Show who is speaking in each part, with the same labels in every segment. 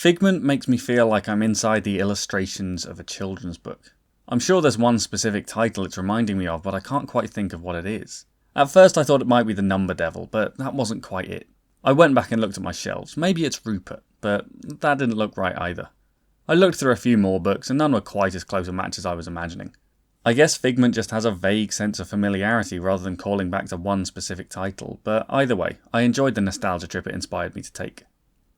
Speaker 1: Figment makes me feel like I'm inside the illustrations of a children's book. I'm sure there's one specific title it's reminding me of, but I can't quite think of what it is. At first I thought it might be the Number Devil, but that wasn't quite it. I went back and looked at my shelves. Maybe it's Rupert, but that didn't look right either. I looked through a few more books and none were quite as close a match as I was imagining. I guess Figment just has a vague sense of familiarity rather than calling back to one specific title, but either way, I enjoyed the nostalgia trip it inspired me to take.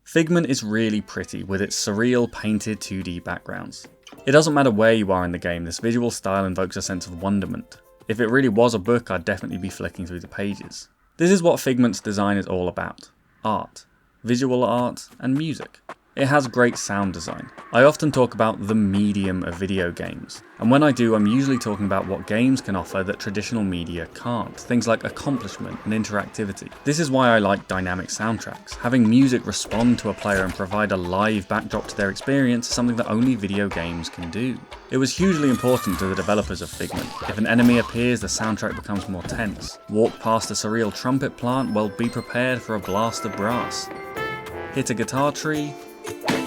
Speaker 1: Figment is really pretty with its surreal painted 2D backgrounds. It doesn't matter where you are in the game, this visual style invokes a sense of wonderment. If it really was a book, I'd definitely be flicking through the pages. This is what Figment's design is all about. Art. Visual art and music. It has great sound design. I often talk about the medium of video games, and when I do, I'm usually talking about what games can offer that traditional media can't, things like accomplishment and interactivity. This is why I like dynamic soundtracks. Having music respond to a player and provide a live backdrop to their experience is something that only video games can do. It was hugely important to the developers of Figment. If an enemy appears, the soundtrack becomes more tense. Walk past a surreal trumpet plant, well, be prepared for a blast of brass. Hit a guitar tree?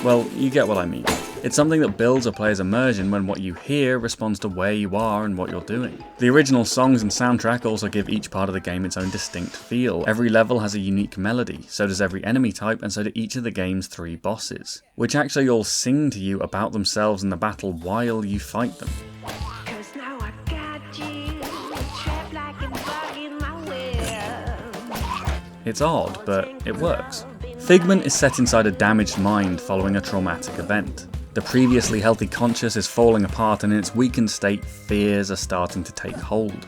Speaker 1: Well, you get what I mean. It's something that builds a player's immersion when what you hear responds to where you are and what you're doing. The original songs and soundtrack also give each part of the game its own distinct feel. Every level has a unique melody, so does every enemy type, and so do each of the game's 3 bosses, which actually all sing to you about themselves in the battle while you fight them. It's odd, but it works. Figment is set inside a damaged mind following a traumatic event. The previously healthy conscious is falling apart, and in its weakened state, fears are starting to take hold.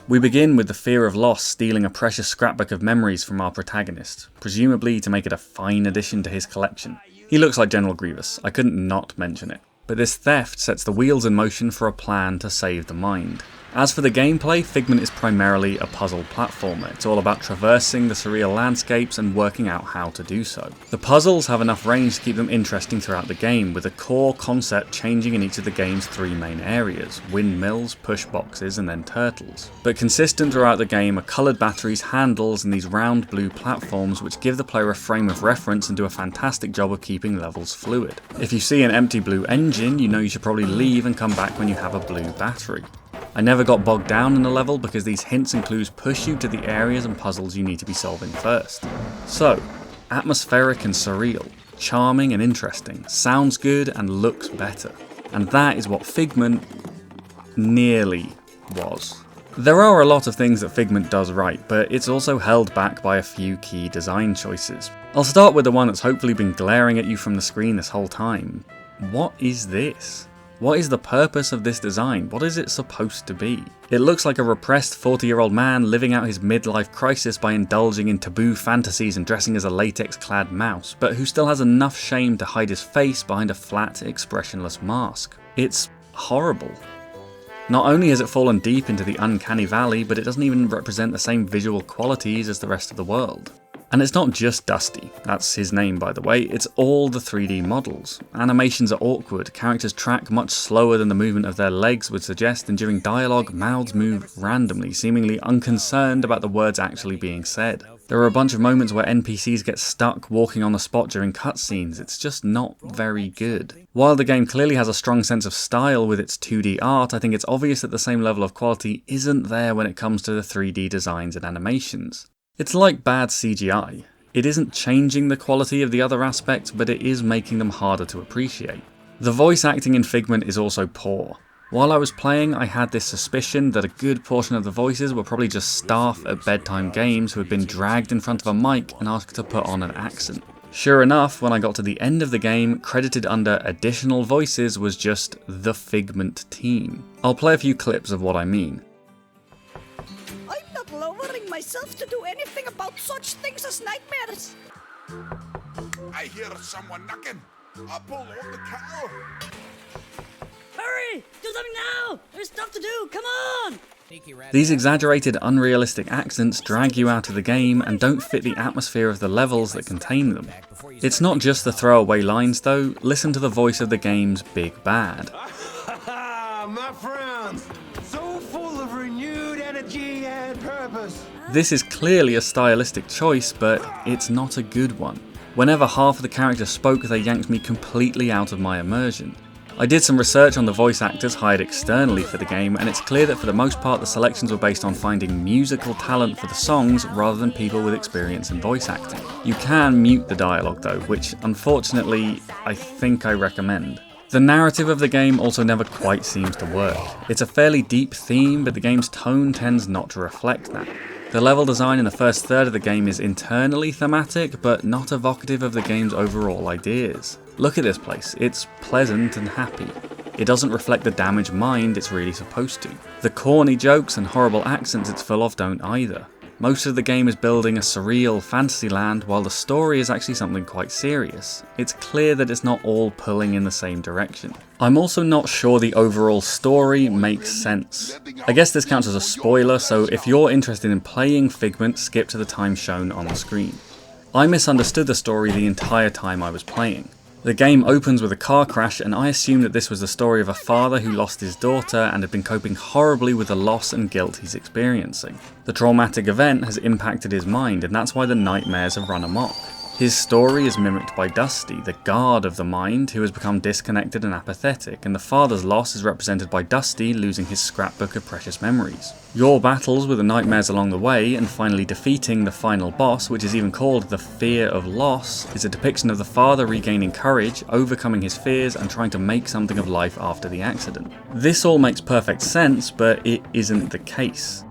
Speaker 1: We begin with the fear of loss stealing a precious scrapbook of memories from our protagonist, presumably to make it a fine addition to his collection. He looks like General Grievous, I couldn't not mention it. But this theft sets the wheels in motion for a plan to save the mind. As for the gameplay, Figment is primarily a puzzle platformer. It's all about traversing the surreal landscapes and working out how to do so. The puzzles have enough range to keep them interesting throughout the game, with the core concept changing in each of the game's 3 main areas: windmills, push boxes, and then turtles. But consistent throughout the game are coloured batteries, handles, and these round blue platforms which give the player a frame of reference and do a fantastic job of keeping levels fluid. If you see an empty blue engine, you know you should probably leave and come back when you have a blue battery. I never got bogged down in a level because these hints and clues push you to the areas and puzzles you need to be solving first. So, atmospheric and surreal, charming and interesting, sounds good and looks better. And that is what Figment nearly was. There are a lot of things that Figment does right, but it's also held back by a few key design choices. I'll start with the one that's hopefully been glaring at you from the screen this whole time. What is this? What is the purpose of this design? What is it supposed to be? It looks like a repressed 40-year-old man living out his midlife crisis by indulging in taboo fantasies and dressing as a latex-clad mouse, but who still has enough shame to hide his face behind a flat, expressionless mask. It's horrible. Not only has it fallen deep into the uncanny valley, but it doesn't even represent the same visual qualities as the rest of the world. And it's not just Dusty, that's his name by the way, it's all the 3D models. Animations are awkward, characters track much slower than the movement of their legs would suggest, and during dialogue, mouths move randomly, seemingly unconcerned about the words actually being said. There are a bunch of moments where NPCs get stuck walking on the spot during cutscenes. It's just not very good. While the game clearly has a strong sense of style with its 2D art, I think it's obvious that the same level of quality isn't there when it comes to the 3D designs and animations. It's like bad CGI. It isn't changing the quality of the other aspects, but it is making them harder to appreciate. The voice acting in Figment is also poor. While I was playing, I had this suspicion that a good portion of the voices were probably just staff at bedtime games who had been dragged in front of a mic and asked to put on an accent. Sure enough, when I got to the end of the game, credited under additional voices was just the Figment team. I'll play a few clips of what I mean.
Speaker 2: Myself to do anything about such things as nightmares.
Speaker 3: I hear someone knocking. I'll pull on the cow.
Speaker 2: Hurry! Do something now! There's stuff to do, come on!
Speaker 1: These exaggerated, unrealistic accents drag you out of the game and don't fit the atmosphere of the levels that contain them. It's not just the throwaway lines though, listen to the voice of the game's big bad.
Speaker 4: My friends, so full of renewed energy and purpose.
Speaker 1: This is clearly a stylistic choice, but it's not a good one. Whenever half of the characters spoke, they yanked me completely out of my immersion. I did some research on the voice actors hired externally for the game, and it's clear that for the most part the selections were based on finding musical talent for the songs rather than people with experience in voice acting. You can mute the dialogue though, which unfortunately I think I recommend. The narrative of the game also never quite seems to work. It's a fairly deep theme, but the game's tone tends not to reflect that. The level design in the first third of the game is internally thematic, but not evocative of the game's overall ideas. Look at this place, it's pleasant and happy. It doesn't reflect the damaged mind it's really supposed to. The corny jokes and horrible accents it's full of don't either. Most of the game is building a surreal fantasy land, while the story is actually something quite serious. It's clear that it's not all pulling in the same direction. I'm also not sure the overall story makes sense. I guess this counts as a spoiler, so if you're interested in playing Figment, skip to the time shown on the screen. I misunderstood the story the entire time I was playing. The game opens with a car crash, and I assumed that this was the story of a father who lost his daughter and had been coping horribly with the loss and guilt he's experiencing. The traumatic event has impacted his mind, and that's why the nightmares have run amok. His story is mimicked by Dusty, the guard of the mind, who has become disconnected and apathetic, and the father's loss is represented by Dusty losing his scrapbook of precious memories. Your battles with the nightmares along the way, and finally defeating the final boss, which is even called the Fear of Loss, is a depiction of the father regaining courage, overcoming his fears, and trying to make something of life after the accident. This all makes perfect sense, but it isn't the case.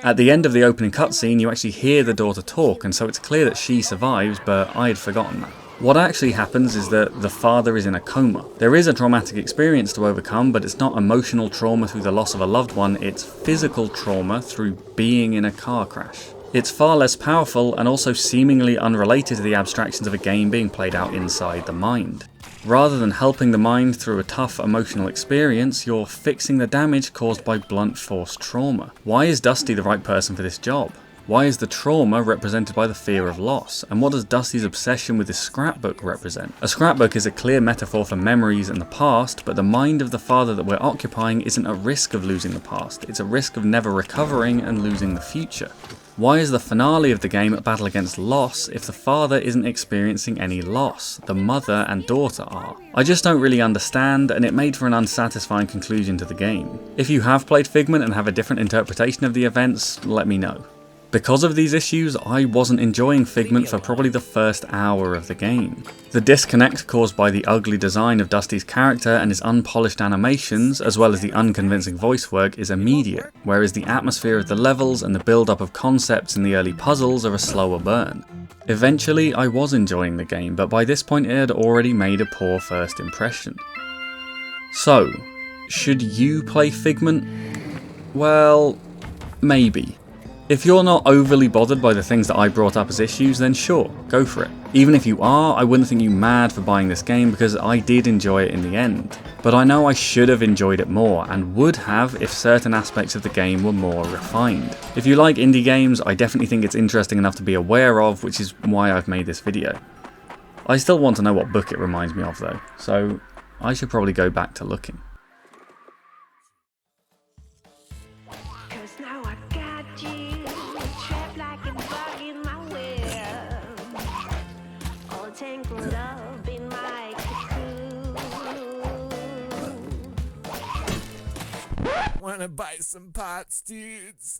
Speaker 1: At the end of the opening cutscene, you actually hear the daughter talk, and so it's clear that she survives, but I had forgotten that. What actually happens is that the father is in a coma. There is a traumatic experience to overcome, but it's not emotional trauma through the loss of a loved one, it's physical trauma through being in a car crash. It's far less powerful and also seemingly unrelated to the abstractions of a game being played out inside the mind. Rather than helping the mind through a tough emotional experience, you're fixing the damage caused by blunt force trauma. Why is Dusty the right person for this job? Why is the trauma represented by the fear of loss? And what does Dusty's obsession with his scrapbook represent? A scrapbook is a clear metaphor for memories and the past, but the mind of the father that we're occupying isn't a risk of losing the past, it's a risk of never recovering and losing the future. Why is the finale of the game a battle against loss if the father isn't experiencing any loss? The mother and daughter are. I just don't really understand, and it made for an unsatisfying conclusion to the game. If you have played Figment and have a different interpretation of the events, let me know. Because of these issues, I wasn't enjoying Figment for probably the first hour of the game. The disconnect caused by the ugly design of Dusty's character and his unpolished animations, as well as the unconvincing voice work, is immediate, whereas the atmosphere of the levels and the build-up of concepts in the early puzzles are a slower burn. Eventually, I was enjoying the game, but by this point it had already made a poor first impression. So, should you play Figment? Well, maybe. If you're not overly bothered by the things that I brought up as issues, then sure, go for it. Even if you are, I wouldn't think you mad for buying this game because I did enjoy it in the end. But I know I should have enjoyed it more, and would have if certain aspects of the game were more refined. If you like indie games, I definitely think it's interesting enough to be aware of, which is why I've made this video. I still want to know what book it reminds me of though, so I should probably go back to looking.
Speaker 5: Tangled up in my cocoon.
Speaker 6: Wanna buy some pots, dudes?